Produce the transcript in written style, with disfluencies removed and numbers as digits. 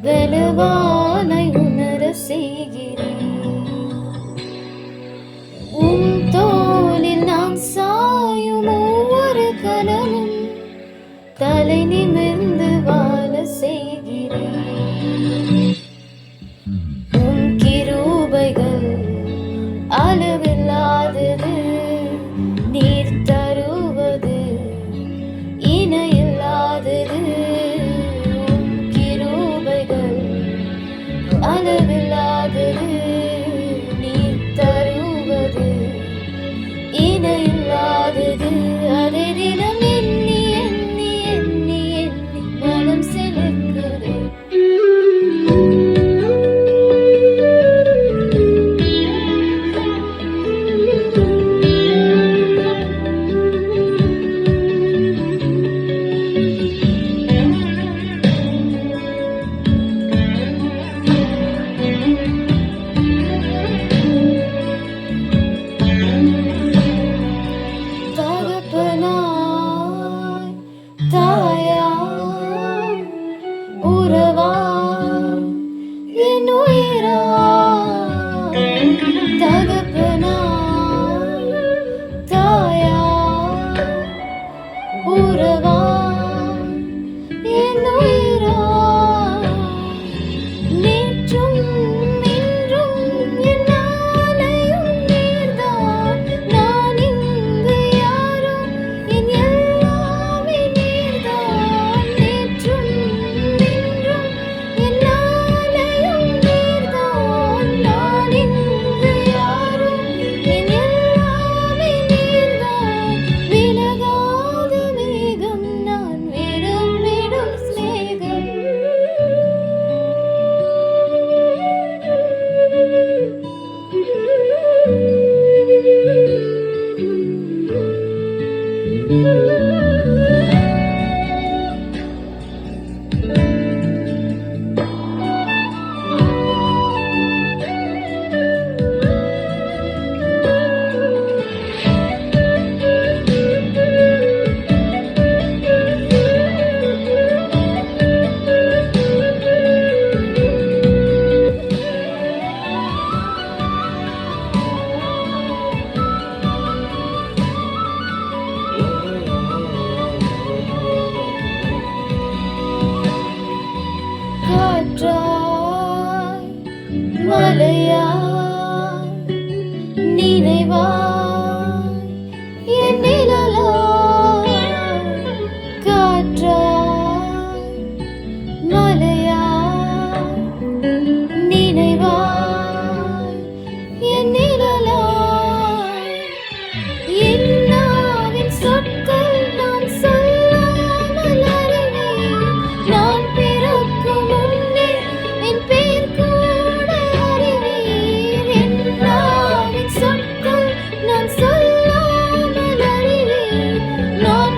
பலவானை உணர செய்கிறேன். உன் தோளில் நான் சாயும் ஒவ்வொரு கணமும் தலை நிமிர்ந்து வாழ செய்கிறேன். உன் கிருபைகள் அளவில்லாதது, நீர் தருவது இணையில்லாதது. உன் கிருபைகள் அளவில்லாதது, நீர் தருவது இணையில்லாதது. அதை தினம் எண்ணி எண்ணி எண்ணி எண்ணி மனம் சிலிர்க்கிறேன். தகப்பனாய், தாயாய், உறவாய், என் உயிராய். தகப்பனாய், தாயாய், உறவாய், என் உயிராய். நேற்றும் இன்றும் என் நாளையும் நீர்தான். நான் இங்கு யாரோ, என் எல்லாமே நீர்தான். நேற்றும் இன்றும் என் நாளையும் நீர்தான். நான் இங்கு யாரோ, என் எல்லாமே நீர்தான். விலகாத மேகம் நான் விடும் சிநேகம். காற்றாய், மலையாய், நினைவாய், என் நிழலாய். காற்றாய், மலையாய், நினைவாய், என் நிழலாய். என் நாவின் சொற்கள் நான் சொல்லாமல் அறிவேன். நான் பிறக்கும் முன்னே என் பெயர் கூட அறிவீர். என் நாவின் சொற்கள் நான் சொல்லாமல் அறிவேன். நான்